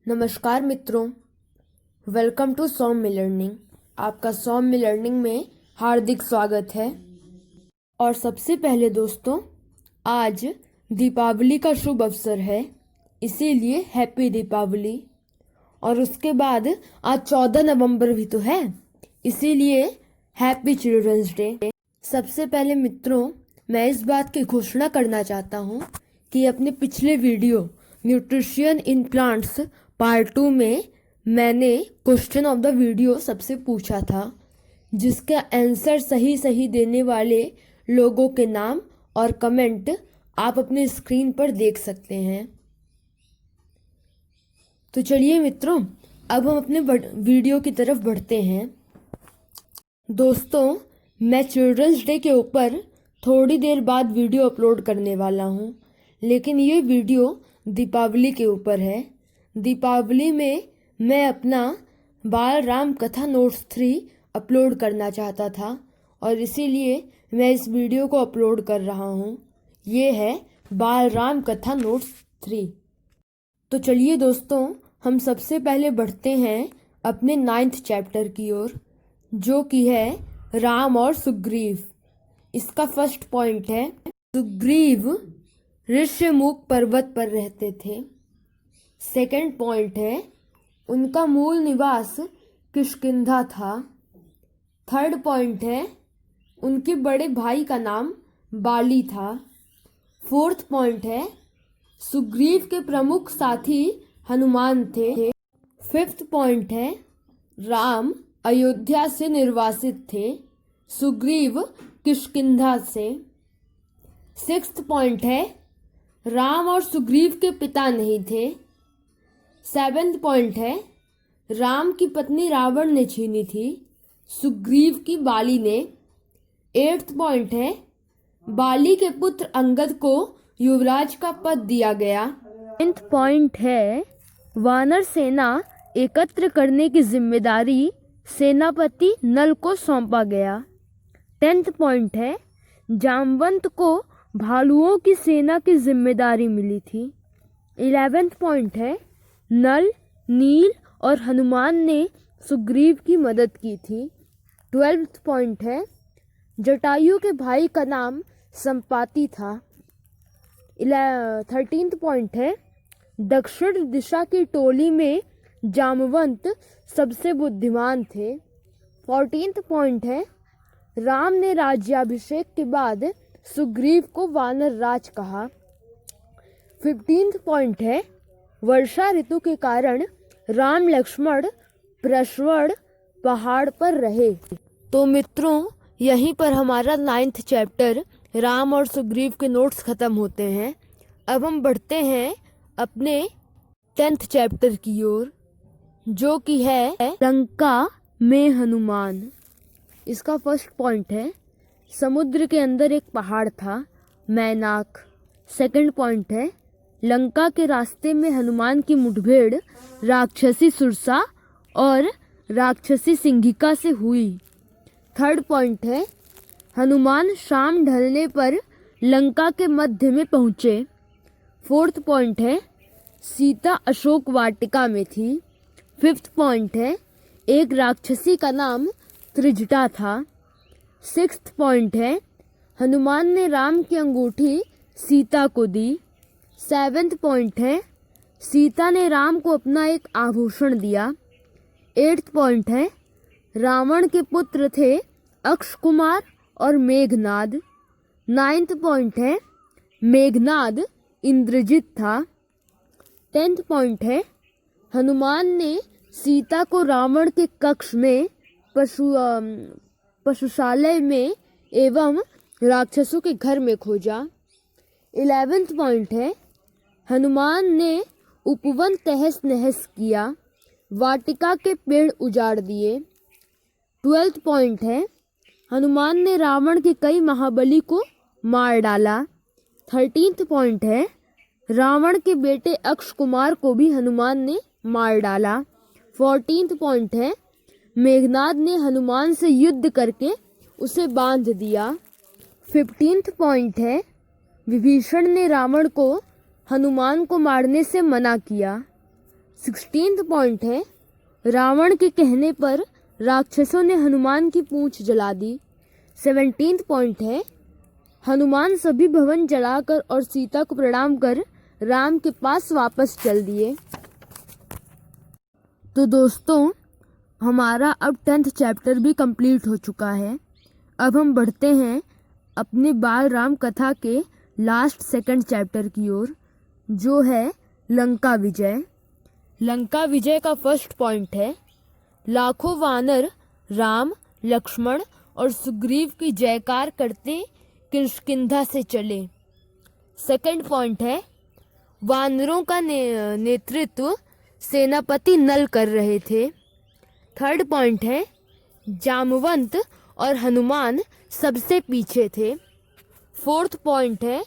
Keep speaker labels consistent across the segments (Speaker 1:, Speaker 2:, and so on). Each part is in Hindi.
Speaker 1: नमस्कार मित्रों, वेलकम टू सौम्य लर्निंग। आपका सौम्य लर्निंग में हार्दिक स्वागत है। और सबसे पहले दोस्तों, आज दीपावली का शुभ अवसर है, इसीलिए हैप्पी दीपावली। और उसके बाद आज 14 नवंबर भी तो है, इसीलिए हैप्पी चिल्ड्रंस डे। सबसे पहले मित्रों, मैं इस बात की घोषणा करना चाहता हूँ कि अपने पिछले video nutrition in plants part 2 में मैंने क्वेश्चन ऑफ द वीडियो सबसे पूछा था, जिसका आंसर सही देने वाले लोगों के नाम और कमेंट आप अपने स्क्रीन पर देख सकते हैं। तो चलिए मित्रों, अब हम अपने वीडियो की तरफ बढ़ते हैं। दोस्तों, मैं चिल्ड्रंस डे के ऊपर थोड़ी देर बाद वीडियो अपलोड करने वाला हूँ, लेकिन ये वीडियो दीपावली के ऊपर है। दीपावली में मैं अपना बाल राम कथा नोट्स 3 अपलोड करना चाहता था और इसीलिए मैं इस वीडियो को अपलोड कर रहा हूँ। ये है बाल राम कथा नोट्स 3। तो चलिए दोस्तों, हम सबसे पहले बढ़ते हैं अपने 9th चैप्टर की ओर, जो कि है राम और सुग्रीव। इसका फर्स्ट पॉइंट है, सुग्रीव ऋष्यमुख पर्वत पर रहते थे। सेकंड पॉइंट है, उनका मूल निवास किष्किंधा था। थर्ड पॉइंट है, उनके बड़े भाई का नाम बाली था। फोर्थ पॉइंट है, सुग्रीव के प्रमुख साथी हनुमान थे। फिफ्थ पॉइंट है, राम अयोध्या से निर्वासित थे, सुग्रीव किष्किंधा से। सिक्स्थ पॉइंट है, राम और सुग्रीव के पिता नहीं थे। सेवेंथ पॉइंट है, राम की पत्नी रावण ने छीनी थी, सुग्रीव की बाली ने। एट्थ पॉइंट है, बाली के पुत्र अंगद को युवराज का पद दिया गया। नाइन्थ पॉइंट है, वानर सेना एकत्र करने की जिम्मेदारी सेनापति नल को सौंपा गया। 10th पॉइंट है, जामवंत को भालुओं की सेना की जिम्मेदारी मिली थी। 11th पॉइंट है, नल, नील और हनुमान ने सुग्रीव की मदद की थी। 12th पॉइंट है, जटायु के भाई का नाम संपाति था। 13th पॉइंट है, दक्षिण दिशा की टोली में जामवंत सबसे बुद्धिमान थे। 14th पॉइंट है, राम ने राज्याभिषेक के बाद सुग्रीव को वानर राज कहा। 15th पॉइंट है, वर्षा ऋतु के कारण राम लक्ष्मण प्रश्वड़ पहाड़ पर रहे। तो मित्रों, यहीं पर हमारा 9th चैप्टर राम और सुग्रीव के नोट्स खत्म होते हैं। अब हम बढ़ते हैं अपने 10th चैप्टर की ओर, जो कि है लंका में हनुमान। इसका फर्स्ट पॉइंट है, समुद्र के अंदर एक पहाड़ था, मैनाक। सेकंड पॉइंट है, लंका के रास्ते में हनुमान की मुठभेड़ राक्षसी सुरसा और राक्षसी सिंघिका से हुई। थर्ड पॉइंट है, हनुमान शाम ढलने पर लंका के मध्य में पहुँचे। फोर्थ पॉइंट है, सीता अशोक वाटिका में थी। फिफ्थ पॉइंट है, एक राक्षसी का नाम त्रिजटा था। सिक्स्थ पॉइंट है, हनुमान ने राम की अंगूठी सीता को दी। सेवेंथ पॉइंट है, सीता ने राम को अपना एक आभूषण दिया। एट्थ पॉइंट है, रावण के पुत्र थे अक्षकुमार और मेघनाद। नाइन्थ पॉइंट है, मेघनाद इंद्रजित था। 10th पॉइंट है, हनुमान ने सीता को रावण के कक्ष में, पशुशालय में एवं राक्षसों के घर में खोजा। 11th पॉइंट है, हनुमान ने उपवन तहस नहस किया, वाटिका के पेड़ उजाड़ दिए। 12th पॉइंट है, हनुमान ने रावण के कई महाबली को मार डाला। 13th पॉइंट है, रावण के बेटे अक्षकुमार को भी हनुमान ने मार डाला। 14th पॉइंट है, मेघनाद ने हनुमान से युद्ध करके उसे बांध दिया। 15th पॉइंट है, विभीषण ने रावण को हनुमान को मारने से मना किया। 16th पॉइंट है, रावण के कहने पर राक्षसों ने हनुमान की पूंछ जला दी। 17th पॉइंट है, हनुमान सभी भवन जलाकर और सीता को प्रणाम कर राम के पास वापस चल दिए। तो दोस्तों, हमारा अब 10th चैप्टर भी कंप्लीट हो चुका है। अब हम बढ़ते हैं अपने बाल राम कथा के लास्ट 2nd चैप्टर की ओर, जो है लंका विजय। लंका विजय का फर्स्ट पॉइंट है, लाखों वानर राम, लक्ष्मण और सुग्रीव की जयकार करते किष्किंधा से चले। 2nd पॉइंट है, वानरों का नेतृत्व सेनापति नल कर रहे थे। 3rd पॉइंट है, जामवंत और हनुमान सबसे पीछे थे। 4th पॉइंट है,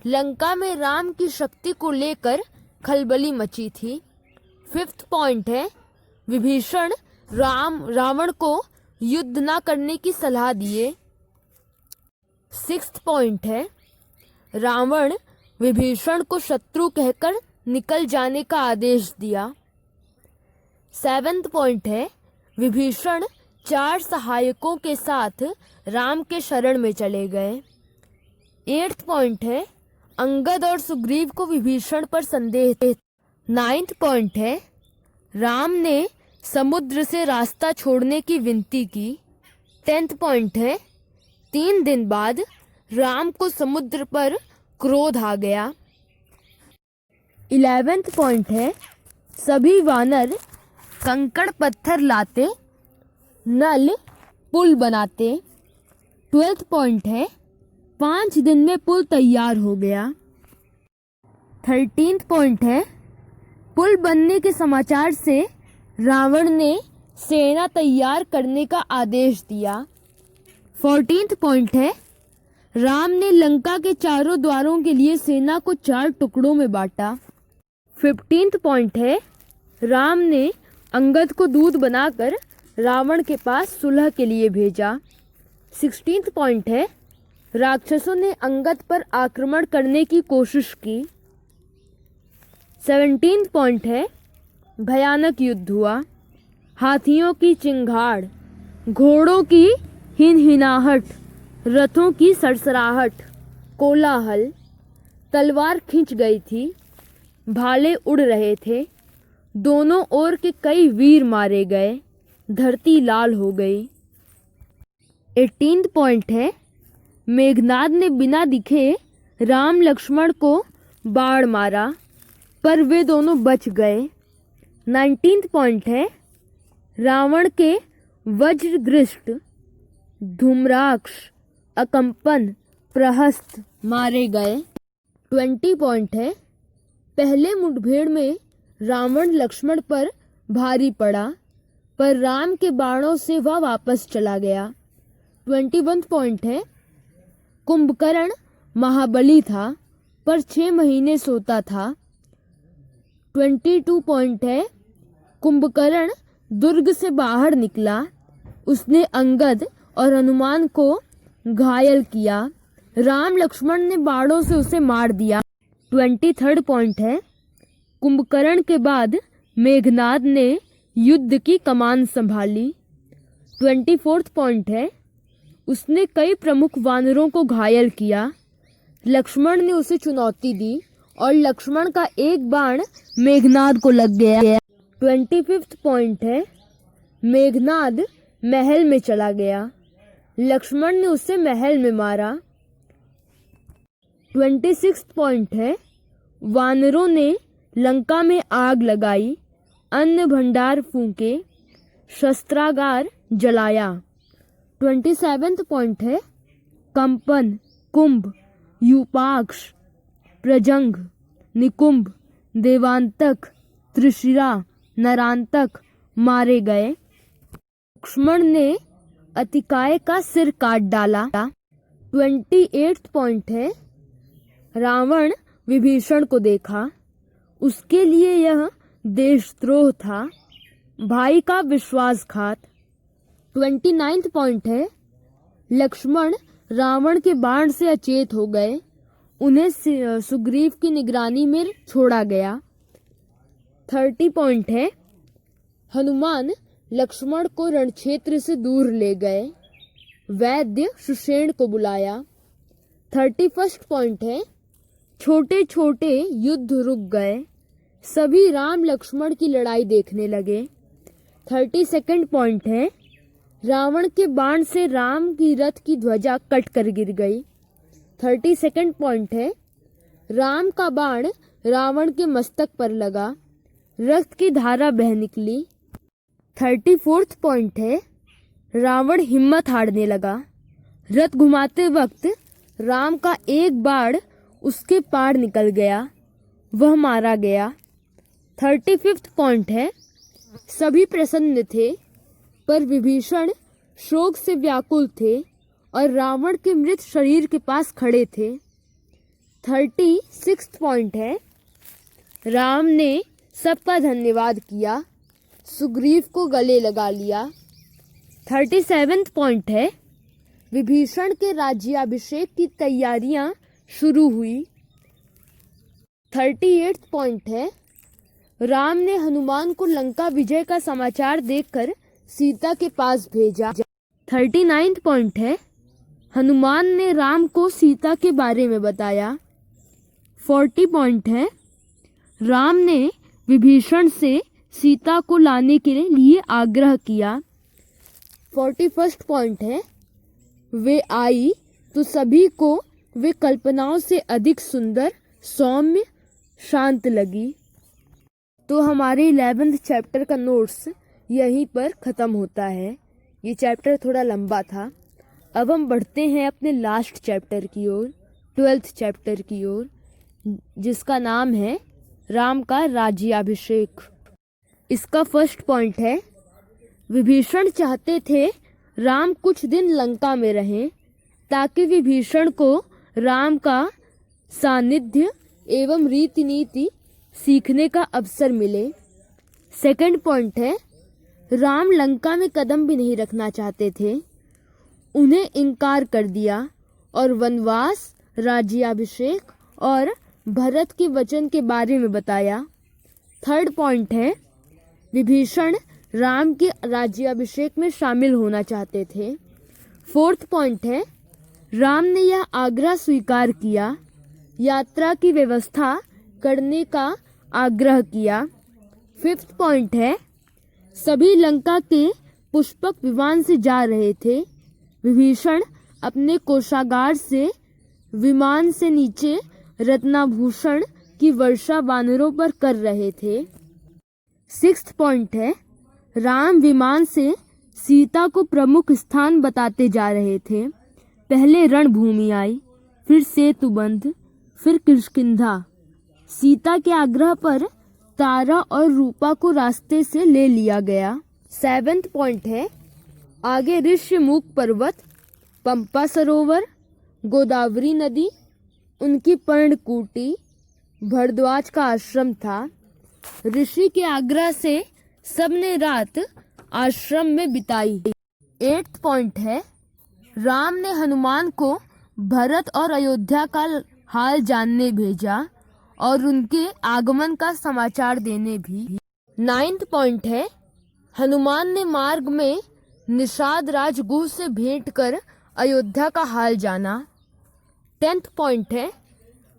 Speaker 1: लंका में राम की शक्ति को लेकर खलबली मची थी। 5th पॉइंट है, विभीषण रावण को युद्ध न करने की सलाह दिए। 6th पॉइंट है, रावण विभीषण को शत्रु कहकर निकल जाने का आदेश दिया। 7th पॉइंट है, विभीषण 4 सहायकों के साथ राम के शरण में चले गए। 8th पॉइंट है, अंगद और सुग्रीव को विभीषण पर संदेह थे। 9th पॉइंट है, राम ने समुद्र से रास्ता छोड़ने की विनती की। 10th पॉइंट है, 3 दिन बाद राम को समुद्र पर क्रोध आ गया। 11th पॉइंट है, सभी वानर कंकड़ पत्थर लाते, नल पुल बनाते। 12th पॉइंट है, 5 दिन में पुल तैयार हो गया। 13th पॉइंट है, पुल बनने के समाचार से रावण ने सेना तैयार करने का आदेश दिया। 14th पॉइंट है, राम ने लंका के चारों द्वारों के लिए सेना को 4 टुकड़ों में बांटा। 15th पॉइंट है, राम ने अंगद को दूत बनाकर रावण के पास सुलह के लिए भेजा। 16th पॉइंट है, राक्षसों ने अंगद पर आक्रमण करने की कोशिश की। 17th पॉइंट है, भयानक युद्ध हुआ। हाथियों की चिंगाड़, घोड़ों की हिनहिनाहट, रथों की सरसराहट, कोलाहल, तलवार खिंच गई थी, भाले उड़ रहे थे, दोनों ओर के कई वीर मारे गए, धरती लाल हो गई। 18th पॉइंट है, मेघनाद ने बिना दिखे राम लक्ष्मण को बाण मारा, पर वे दोनों बच गए। 19th पॉइंट है, रावण के वज्रगृष्ट, धूम्राक्ष, अकंपन, प्रहस्त मारे गए। 20 पॉइंट है, पहले मुठभेड़ में रावण लक्ष्मण पर भारी पड़ा, पर राम के बाणों से वह वापस चला गया। 21 पॉइंट है, कुंभकर्ण महाबली था, पर 6 महीने सोता था। 22 पॉइंट है, कुंभकर्ण दुर्ग से बाहर निकला, उसने अंगद और हनुमान को घायल किया, राम लक्ष्मण ने बाणों से उसे मार दिया। 23rd पॉइंट है, कुंभकर्ण के बाद मेघनाद ने युद्ध की कमान संभाली। 24th पॉइंट है, उसने कई प्रमुख वानरों को घायल किया, लक्ष्मण ने उसे चुनौती दी और लक्ष्मण का एक बाण मेघनाद को लग गया। 25th पॉइंट है, मेघनाद महल में चला गया, लक्ष्मण ने उसे महल में मारा। 26th पॉइंट है, वानरों ने लंका में आग लगाई, अन्न भंडार फूंके, शस्त्रागार जलाया। 27th पॉइंट है, कंपन, कुंभ, यूपाक्ष, प्रजंग, निकुंभ, देवांतक, त्रिशिरा, नरांतक मारे गए। लक्ष्मण ने अतिकाय का सिर काट डाला। 28th पॉइंट है, रावण विभीषण को देखा, उसके लिए यह देशद्रोह था, भाई का विश्वासघात। 29th पॉइंट है, लक्ष्मण रावण के बाण से अचेत हो गए, उन्हें सुग्रीव की निगरानी में छोड़ा गया। 30 पॉइंट है, हनुमान लक्ष्मण को रणक्षेत्र से दूर ले गए, वैद्य सुषेण को बुलाया। 31 पॉइंट है, छोटे छोटे युद्ध रुक गए, सभी राम लक्ष्मण की लड़ाई देखने लगे। 32 पॉइंट है, रावण के बाण से राम की रथ की ध्वजा कट कर गिर गई। 32 पॉइंट है, राम का बाण रावण के मस्तक पर लगा, रक्त की धारा बह निकली। 34 पॉइंट है, रावण हिम्मत हारने लगा, रथ घुमाते वक्त राम का एक बाण उसके पार निकल गया, वह मारा गया। 35 पॉइंट है, सभी प्रसन्न थे पर विभीषण शोक से व्याकुल थे और रावण के मृत शरीर के पास खड़े थे। 36 पॉइंट है, राम ने सबका धन्यवाद किया, सुग्रीव को गले लगा लिया। 37 पॉइंट है, विभीषण के राज्याभिषेक की तैयारियां शुरू हुई। 38 पॉइंट है, राम ने हनुमान को लंका विजय का समाचार देकर सीता के पास भेजा। 39 पॉइंट है, हनुमान ने राम को सीता के बारे में बताया। 40 पॉइंट है, राम ने विभीषण से सीता को लाने के लिए आग्रह किया। 41 पॉइंट है, वे आई तो सभी को वे कल्पनाओं से अधिक सुंदर, सौम्य, शांत लगी। तो हमारे 11th चैप्टर का नोट्स यहीं पर ख़त्म होता है। ये चैप्टर थोड़ा लंबा था। अब हम बढ़ते हैं अपने लास्ट चैप्टर की ओर, 12th चैप्टर की ओर, जिसका नाम है राम का राज्याभिषेक। इसका फर्स्ट पॉइंट है, विभीषण चाहते थे राम कुछ दिन लंका में रहें ताकि विभीषण को राम का सानिध्य एवं रीति नीति सीखने का अवसर मिले। सेकंड पॉइंट है, राम लंका में कदम भी नहीं रखना चाहते थे, उन्हें इनकार कर दिया और वनवास, राज्याभिषेक और भरत के वचन के बारे में बताया। थर्ड पॉइंट है, विभीषण राम के राज्याभिषेक में शामिल होना चाहते थे। फोर्थ पॉइंट है, राम ने यह आग्रह स्वीकार किया, यात्रा की व्यवस्था करने का आग्रह किया। फिफ्थ पॉइंट है, सभी लंका के पुष्पक विमान से जा रहे थे, विभीषण अपने कोषागार से विमान से नीचे रत्नाभूषण की वर्षा वानरों पर कर रहे थे। सिक्स्थ पॉइंट है, राम विमान से सीता को प्रमुख स्थान बताते जा रहे थे। पहले रणभूमि आई, फिर सेतुबंध, फिर किष्किंधा। सीता के आग्रह पर तारा और रूपा को रास्ते से ले लिया गया। सेवेंथ पॉइंट है, आगे ऋष्यमुख पर्वत, पंपा सरोवर, गोदावरी नदी, उनकी पर्णकुटी, भरद्वाज का आश्रम था। ऋषि के आग्रह से सबने रात आश्रम में बिताई। एट्थ पॉइंट है, राम ने हनुमान को भरत और अयोध्या का हाल जानने भेजा और उनके आगमन का समाचार देने भी। नाइन्थ पॉइंट है, हनुमान ने मार्ग में निषाद राजगुह से भेंट कर अयोध्या का हाल जाना। 10th पॉइंट है,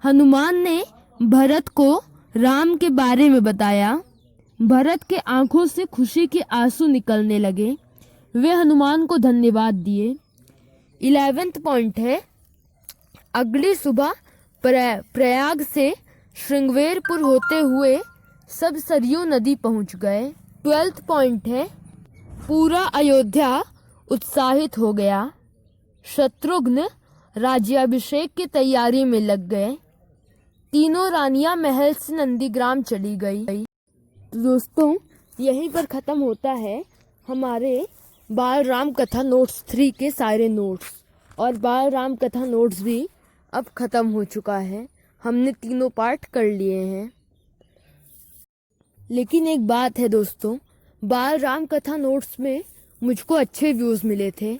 Speaker 1: हनुमान ने भरत को राम के बारे में बताया। भरत के आंखों से खुशी के आंसू निकलने लगे, वे हनुमान को धन्यवाद दिए। 11th पॉइंट है, अगली सुबह प्रयाग से श्रृंगवेरपुर होते हुए सब सरयू नदी पहुंच गए। 12th पॉइंट है, पूरा अयोध्या उत्साहित हो गया, शत्रुघ्न राज्याभिषेक की तैयारी में लग गए, तीनों रानियां महल से नंदीग्राम चली गई। तो दोस्तों, यहीं पर ख़त्म होता है हमारे बाल राम कथा नोट्स 3 के सारे नोट्स, और बाल राम कथा नोट्स भी अब ख़त्म हो चुका है, हमने तीनों पार्ट कर लिए हैं। लेकिन एक बात है दोस्तों, बाल राम कथा नोट्स में मुझको अच्छे व्यूज़ मिले थे,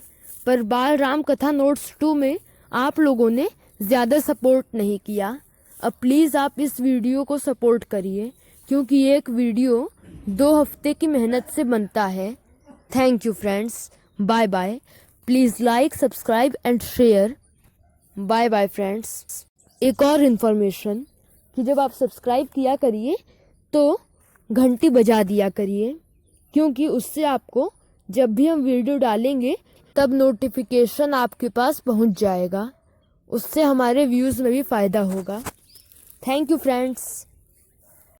Speaker 1: पर बाल राम कथा नोट्स 2 में आप लोगों ने ज़्यादा सपोर्ट नहीं किया। अब प्लीज़ आप इस वीडियो को सपोर्ट करिए, क्योंकि एक वीडियो 2 हफ्ते की मेहनत से बनता है। Thank you friends, bye bye. Please like, subscribe and share. Bye bye friends. एक और इन्फॉर्मेशन कि जब आप सब्सक्राइब किया करिए तो घंटी बजा दिया करिए, क्योंकि उससे आपको जब भी हम वीडियो डालेंगे तब नोटिफिकेशन आपके पास पहुंच जाएगा। उससे हमारे व्यूज़ में भी फ़ायदा होगा। Thank you friends.